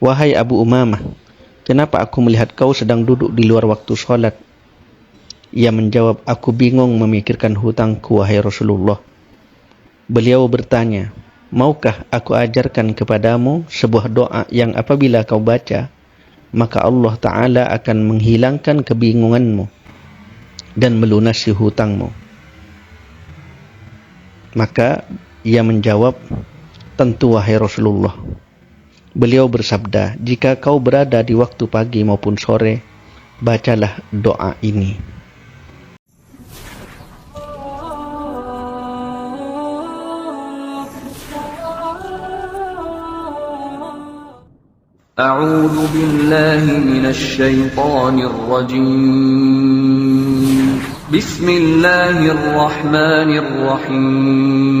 "Wahai Abu Umamah, kenapa aku melihat kau sedang duduk di luar waktu sholat?" Ia menjawab, "Aku bingung memikirkan hutangku, wahai Rasulullah." Beliau bertanya, "Maukah aku ajarkan kepadamu sebuah doa yang apabila kau baca, maka Allah Ta'ala akan menghilangkan kebingunganmu dan melunasi hutangmu?" Maka ia menjawab, "Tentu wahai Rasulullah." Beliau bersabda, "Jika kau berada di waktu pagi maupun sore, bacalah doa ini." أعوذ بالله من الشيطان الرجيم بسم الله الرحمن الرحيم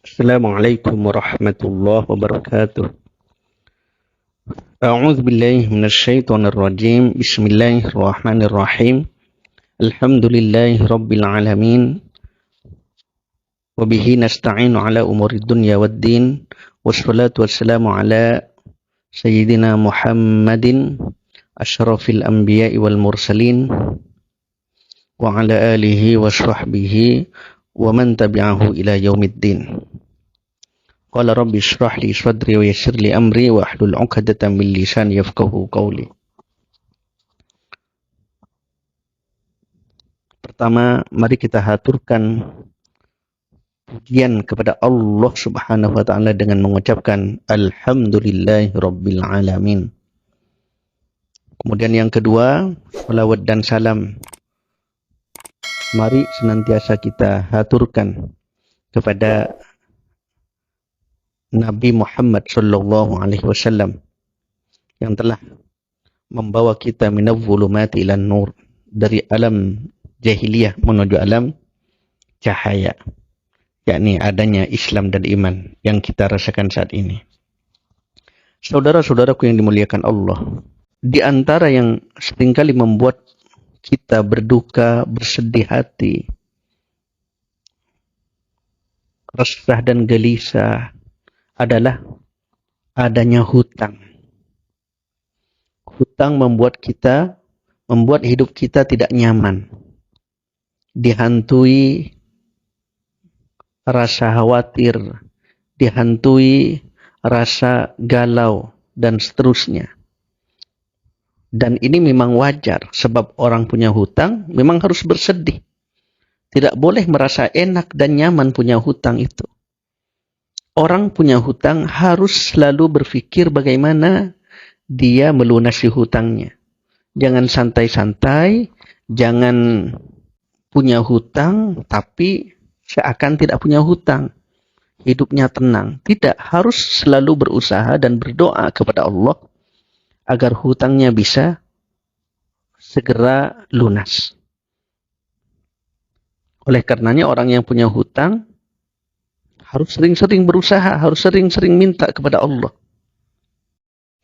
Assalamualaikum warahmatullahi wabarakatuh. A'udzu billahi minasyaitonir rajim. Bismillahirrahmanirrahim. Alhamdulillahi rabbil alamin. Wa bihi nasta'inu ala umuri dunya waddin. Wassalatu wassalamu ala sayyidina Muhammadin asyrafil anbiya'i wal mursalin wa ala alihi wa sahbihi wa man tabi'ahu ila yaumiddin. Qala rabbi shrah li sadri wa yassir li amri wa ahlul 'uqdatam min lisani yafqahu qawli. Pertama, mari kita haturkan pujian kepada Allah Subhanahu wa taala dengan mengucapkan alhamdulillahi rabbil alamin. Kemudian yang kedua, salawat dan salam mari senantiasa kita haturkan kepada Nabi Muhammad sallallahu alaihi wasallam yang telah membawa kita minadh dhulumati ilan nur, dari alam jahiliyah menuju alam cahaya, yakni adanya Islam dan iman yang kita rasakan saat ini. Saudara-saudaraku yang dimuliakan Allah, di antara yang seringkali membuat kita berduka, bersedih hati, resah dan gelisah adalah adanya hutang. Hutang membuat hidup kita tidak nyaman, dihantui rasa khawatir, dihantui rasa galau, dan seterusnya. Dan ini memang wajar, sebab orang punya hutang memang harus bersedih. Tidak boleh merasa enak dan nyaman punya hutang itu. Orang punya hutang harus selalu berpikir bagaimana dia melunasi hutangnya. Jangan santai-santai, jangan punya hutang tapi seakan tidak punya hutang. Hidupnya tenang. Tidak, harus selalu berusaha dan berdoa kepada Allah agar hutangnya bisa segera lunas. Oleh karenanya orang yang punya hutang harus sering-sering berusaha, harus sering-sering minta kepada Allah.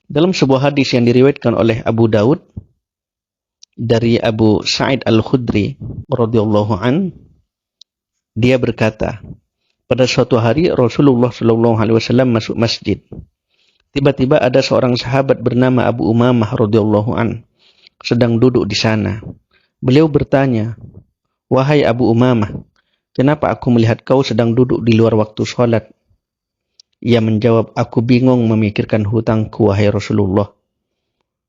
Dalam sebuah hadis yang diriwayatkan oleh Abu Daud dari Abu Sa'id Al-Khudri radhiyallahu an, dia berkata, pada suatu hari Rasulullah sallallahu alaihi wasallam masuk masjid. Tiba-tiba ada seorang sahabat bernama Abu Umamah radhiyallahu an sedang duduk di sana. Beliau bertanya, "Wahai Abu Umamah, kenapa aku melihat kau sedang duduk di luar waktu sholat?" Ia menjawab, "Aku bingung memikirkan hutangku, wahai Rasulullah."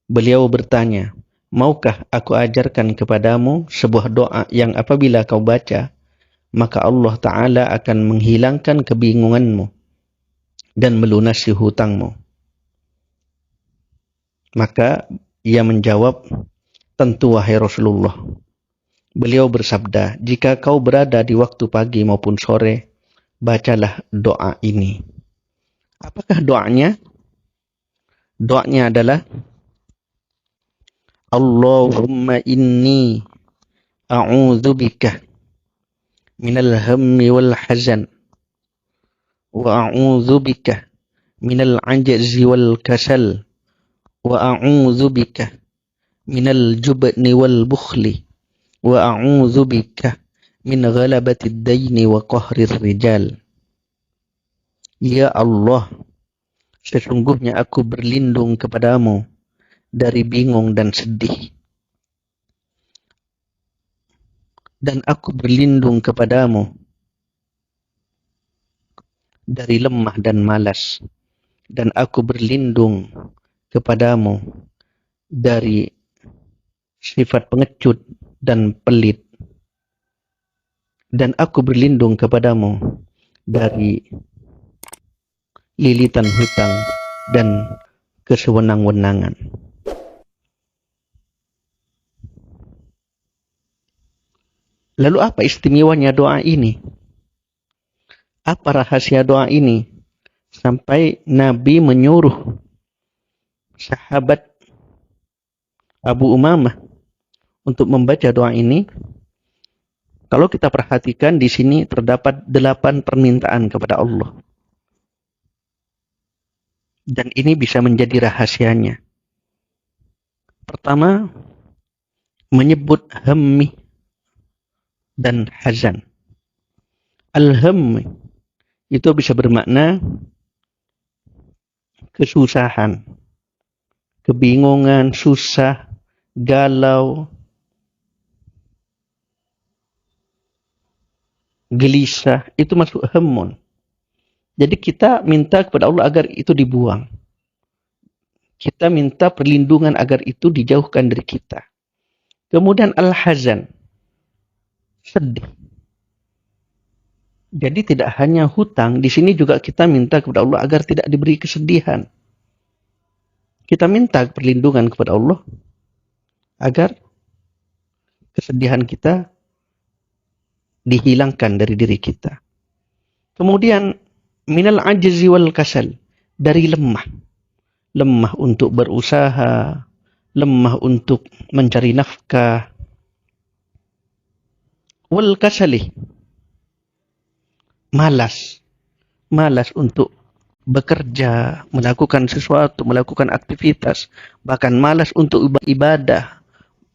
Beliau bertanya, "Maukah aku ajarkan kepadamu sebuah doa yang apabila kau baca, maka Allah Ta'ala akan menghilangkan kebingunganmu dan melunasi hutangmu?" Maka ia menjawab, "Tentu wahai Rasulullah." Beliau bersabda, "Jika kau berada di waktu pagi maupun sore, bacalah doa ini." Apakah doanya? Doanya adalah, Allahumma inni a'udzubika minal hammi wal hazan wa a'udzubika minal ajzi wal kasal wa a'udzubika minal jubni wal bukhli wa a'udzubika min ghalabatid daini wa qahrir rijal. Ya Allah, sesungguhnya aku berlindung kepadamu dari bingung dan sedih. Dan aku berlindung kepadamu dari lemah dan malas. Dan aku berlindung kepadamu dari sifat pengecut dan pelit. Dan aku berlindung kepadamu dari lilitan hutang dan kesewenang-wenangan. Lalu apa istimewanya doa ini? Apa rahasia doa ini? Sampai Nabi menyuruh sahabat Abu Umamah untuk membaca doa ini. Kalau kita perhatikan di sini terdapat 8 permintaan kepada Allah. Dan ini bisa menjadi rahasianya. Pertama, menyebut hammi dan hazan. Al-hammi itu bisa bermakna kesusahan, kebingungan, susah, galau, gelisah, itu masuk hammun. Jadi kita minta kepada Allah agar itu dibuang. Kita minta perlindungan agar itu dijauhkan dari kita. Kemudian al-hazan, sedih. Jadi tidak hanya hutang, di sini juga kita minta kepada Allah agar tidak diberi kesedihan. Kita minta perlindungan kepada Allah agar kesedihan kita dihilangkan dari diri kita. Kemudian minal ajzi wal kasal, dari lemah. Lemah untuk berusaha, lemah untuk mencari nafkah. Wal kasali, malas. Malas untuk bekerja, melakukan sesuatu, melakukan aktivitas. Bahkan malas untuk ibadah,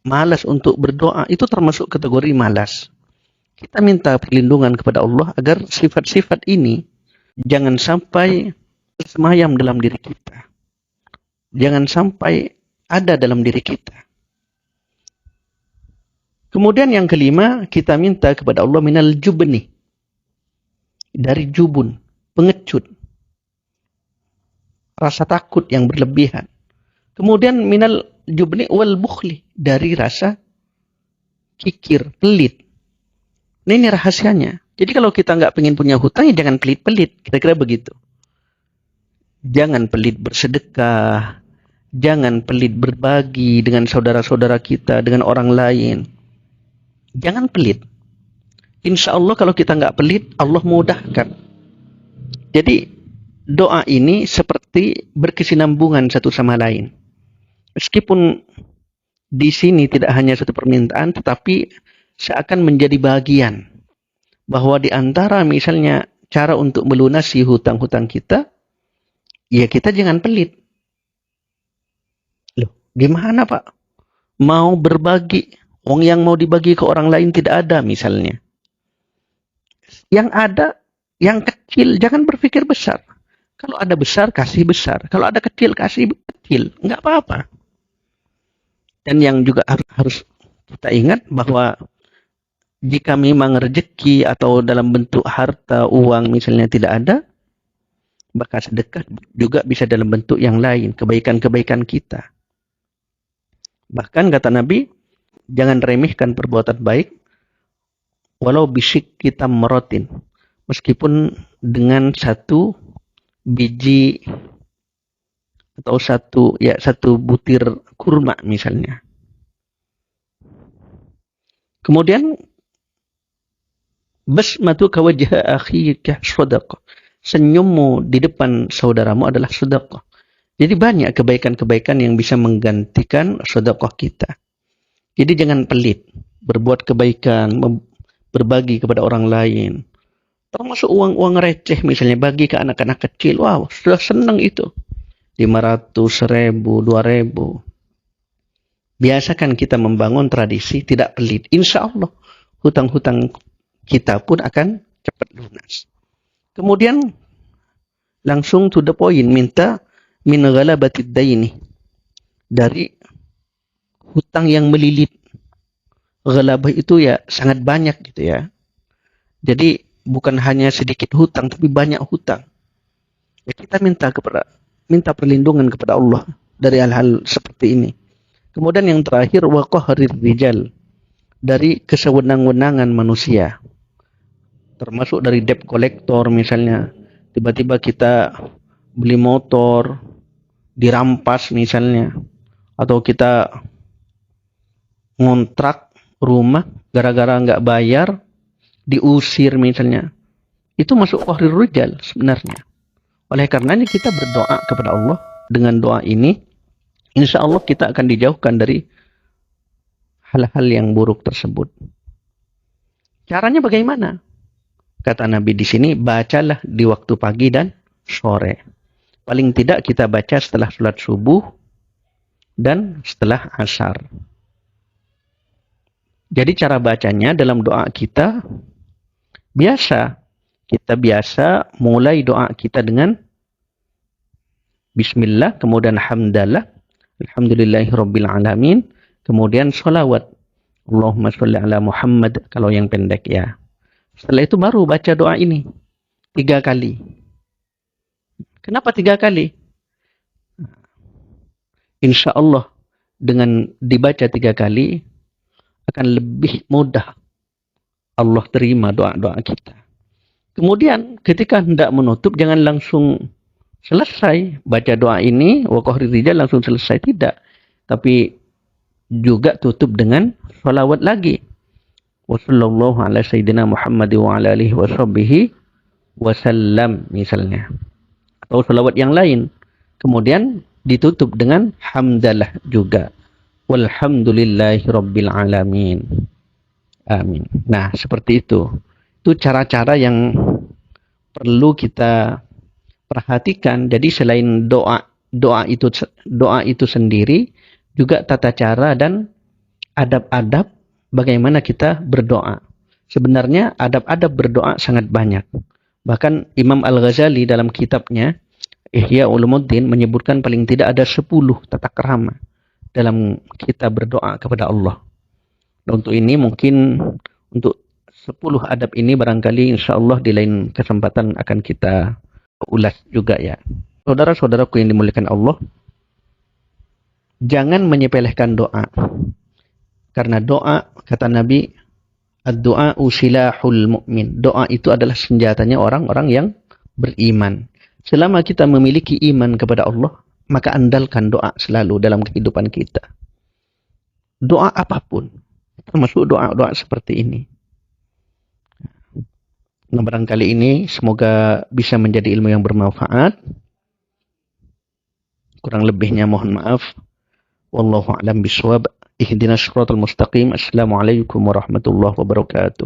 malas untuk berdoa, itu termasuk kategori malas. Kita minta perlindungan kepada Allah agar sifat-sifat ini jangan sampai semayam dalam diri kita. Jangan sampai ada dalam diri kita. Kemudian yang kelima, kita minta kepada Allah minal jubni, dari jubun, pengecut, rasa takut yang berlebihan. Kemudian minal jubni wal bukhli, dari rasa kikir, pelit. Nah, ini rahasianya. Jadi kalau kita nggak pengen punya hutang, ya jangan pelit-pelit. Kira-kira begitu. Jangan pelit bersedekah. Jangan pelit berbagi dengan saudara-saudara kita, dengan orang lain. Jangan pelit. Insya Allah kalau kita nggak pelit, Allah mudahkan. Jadi doa ini seperti berkesinambungan satu sama lain. Meskipun di sini tidak hanya satu permintaan, tetapi seakan menjadi bagian. Bahwa di antara misalnya cara untuk melunasi hutang-hutang kita, ya kita jangan pelit. Loh, gimana Pak? Mau berbagi, wong yang mau dibagi ke orang lain tidak ada misalnya. Yang ada, yang kecil, jangan berpikir besar. Kalau ada besar, kasih besar. Kalau ada kecil, kasih kecil. Enggak apa-apa. Dan yang juga harus kita ingat bahwa jika memang rezeki atau dalam bentuk harta, uang misalnya tidak ada, maka sedekah juga bisa dalam bentuk yang lain, kebaikan-kebaikan kita. Bahkan kata Nabi, jangan remehkan perbuatan baik, walau bisik kita merotin, meskipun dengan satu biji atau satu butir kurma misalnya. Kemudian basmatuka wajha akhika shadaqah. Senyummu di depan saudaramu adalah sedekah. Jadi banyak kebaikan-kebaikan yang bisa menggantikan sedekah kita. Jadi jangan pelit, berbuat kebaikan, berbagi kepada orang lain. Termasuk uang-uang receh misalnya, bagi ke anak-anak kecil. Wow, sudah senang itu. 500, 1000, 2000. Biasakan kita membangun tradisi tidak pelit. Insya Allah hutang-hutang kita pun akan cepat lunas. Kemudian langsung to the point, minta min ghalabatid daini, dari hutang yang melilit. Ghalabah itu ya sangat banyak gitu ya. Jadi bukan hanya sedikit hutang, tapi banyak hutang. Ya, kita minta perlindungan kepada Allah dari hal-hal seperti ini. Kemudian yang terakhir, wa qahrir rijal, dari kesewenang-wenangan manusia. Termasuk dari debt collector misalnya. Tiba-tiba kita beli motor, dirampas misalnya. Atau kita ngontrak rumah, gara-gara nggak bayar, diusir misalnya. Itu masuk qahrir rijal sebenarnya. Oleh karenanya kita berdoa kepada Allah. Dengan doa ini, insya Allah kita akan dijauhkan dari hal-hal yang buruk tersebut. Caranya bagaimana? Kata Nabi di sini, bacalah di waktu pagi dan sore. Paling tidak kita baca setelah sholat subuh dan setelah asar. Jadi cara bacanya dalam doa kita biasa. Kita biasa mulai doa kita dengan Bismillah, kemudian hamdalah, alhamdulillahirabbil alamin, kemudian sholawat, Allahumma sholli ala Muhammad kalau yang pendek ya. Setelah itu baru baca doa ini 3 kali. Kenapa 3 kali? Insya Allah dengan dibaca 3 kali akan lebih mudah Allah terima doa-doa kita. Kemudian ketika hendak menutup, jangan langsung selesai baca doa ini, wa qahrir rijal langsung selesai, tidak. Tapi juga tutup dengan sholawat lagi. Wa sallallahu ala sayyidina Muhammad wa ala alihi wa sahbihi wasallam misalnya. Atau sholawat yang lain. Kemudian ditutup dengan hamdalah juga. Walhamdulillahi rabbil alamin. Amin. Nah, seperti itu. Itu cara-cara yang perlu kita perhatikan. Jadi selain doa itu sendiri, juga tata cara dan adab-adab bagaimana kita berdoa. Sebenarnya adab-adab berdoa sangat banyak. Bahkan Imam Al-Ghazali dalam kitabnya Ihya Ulumuddin menyebutkan paling tidak ada 10 tata krama dalam kita berdoa kepada Allah. Dan untuk ini mungkin untuk 10 adab ini barangkali insya Allah di lain kesempatan akan kita ulas juga ya. Saudara-saudaraku yang dimuliakan Allah, jangan menyepelekan doa. Karena doa, kata Nabi, ad-du'a silahul mu'min. Doa itu adalah senjatanya orang-orang yang beriman. Selama kita memiliki iman kepada Allah, maka andalkan doa selalu dalam kehidupan kita. Doa apapun, termasuk doa-doa seperti ini. Nah, barangkali ini semoga bisa menjadi ilmu yang bermanfaat. Kurang lebihnya mohon maaf. Wallahu a'lam bishawab. Ihdinas siratal mustaqim. Assalamualaikum warahmatullahi wabarakatuh.